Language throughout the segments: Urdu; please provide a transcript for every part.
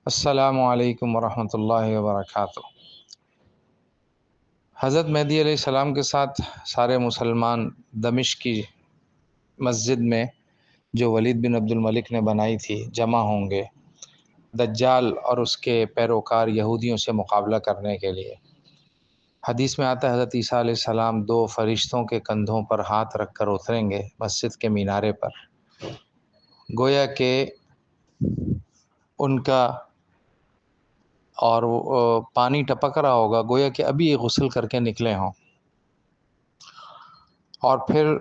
السلام علیکم ورحمۃ اللہ وبرکاتہ۔ حضرت مہدی علیہ السلام کے ساتھ سارے مسلمان دمشق کی مسجد میں جو ولید بن عبد الملک نے بنائی تھی جمع ہوں گے، دجال اور اس کے پیروکار یہودیوں سے مقابلہ کرنے کے لیے۔ حدیث میں آتا ہے حضرت عیسیٰ علیہ السلام دو فرشتوں کے کندھوں پر ہاتھ رکھ کر اتریں گے مسجد کے مینارے پر، گویا کہ ان کا اور پانی ٹپک رہا ہوگا، گویا کہ ابھی یہ غسل کر کے نکلے ہوں، اور پھر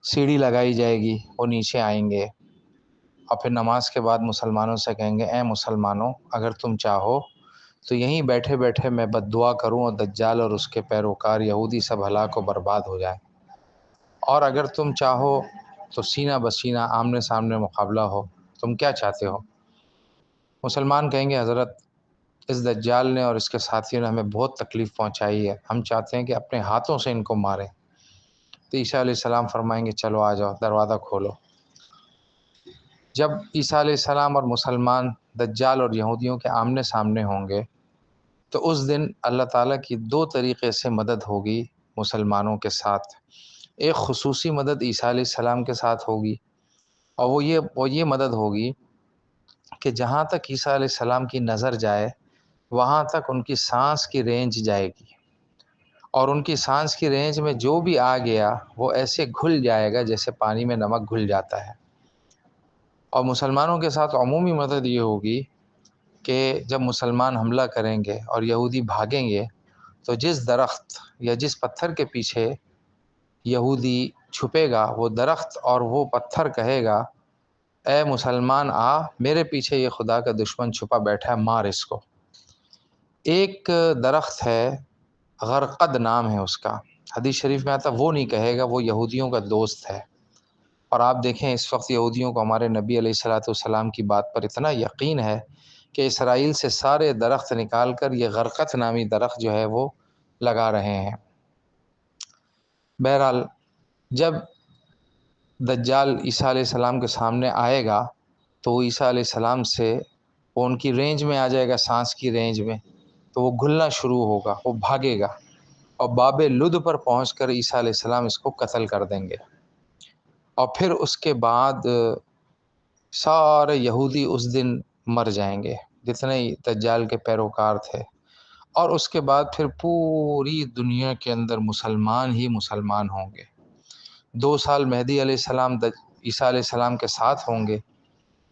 سیڑھی لگائی جائے گی، وہ نیچے آئیں گے اور پھر نماز کے بعد مسلمانوں سے کہیں گے اے مسلمانوں، اگر تم چاہو تو یہیں بیٹھے بیٹھے میں بد دعا کروں اور دجال اور اس کے پیروکار یہودی سب ہلاک و برباد ہو جائیں، اور اگر تم چاہو تو سینہ بسینہ آمنے سامنے مقابلہ ہو، تم کیا چاہتے ہو؟ مسلمان کہیں گے حضرت اس دجال نے اور اس کے ساتھیوں نے ہمیں بہت تکلیف پہنچائی ہے، ہم چاہتے ہیں کہ اپنے ہاتھوں سے ان کو ماریں۔ تو عیسیٰ علیہ السلام فرمائیں گے چلو آ جاؤ، دروازہ کھولو۔ جب عیسیٰ علیہ السلام اور مسلمان دجال اور یہودیوں کے آمنے سامنے ہوں گے تو اس دن اللہ تعالیٰ کی دو طریقے سے مدد ہوگی مسلمانوں کے ساتھ۔ ایک خصوصی مدد عیسیٰ علیہ السلام کے ساتھ ہوگی، اور وہ یہ مدد ہوگی کہ جہاں تک عیسیٰ علیہ السلام کی نظر جائے وہاں تک ان کی سانس کی رینج جائے گی، اور ان کی سانس کی رینج میں جو بھی آ گیا وہ ایسے گھل جائے گا جیسے پانی میں نمک گھل جاتا ہے۔ اور مسلمانوں کے ساتھ عمومی مدد یہ ہوگی کہ جب مسلمان حملہ کریں گے اور یہودی بھاگیں گے تو جس درخت یا جس پتھر کے پیچھے یہودی چھپے گا وہ درخت اور وہ پتھر کہے گا اے مسلمان آ، میرے پیچھے یہ خدا کا دشمن چھپا بیٹھا ہے، مار اس کو۔ ایک درخت ہے، غرقد نام ہے اس کا، حدیث شریف میں آتا وہ نہیں کہے گا، وہ یہودیوں کا دوست ہے۔ اور آپ دیکھیں اس وقت یہودیوں کو ہمارے نبی علیہ الصلاۃ والسلام کی بات پر اتنا یقین ہے کہ اسرائیل سے سارے درخت نکال کر یہ غرقد نامی درخت جو ہے وہ لگا رہے ہیں۔ بہرحال جب دجال عیسیٰ علیہ السلام کے سامنے آئے گا تو وہ عیسیٰ علیہ السلام سے وہ ان کی رینج میں آ جائے گا، سانس کی رینج میں، تو وہ گھلنا شروع ہوگا، وہ بھاگے گا اور باب لد پر پہنچ کر عیسیٰ علیہ السلام اس کو قتل کر دیں گے، اور پھر اس کے بعد سارے یہودی اس دن مر جائیں گے جتنے دجال کے پیروکار تھے، اور اس کے بعد پھر پوری دنیا کے اندر مسلمان ہی مسلمان ہوں گے۔ 2 سال مہدی علیہ السلام عیسیٰ علیہ السلام کے ساتھ ہوں گے،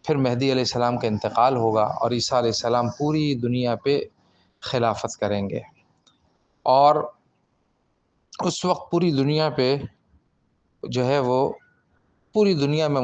پھر مہدی علیہ السلام کا انتقال ہوگا اور عیسیٰ علیہ السلام پوری دنیا پہ خلافت کریں گے، اور اس وقت پوری دنیا پہ جو ہے وہ پوری دنیا میں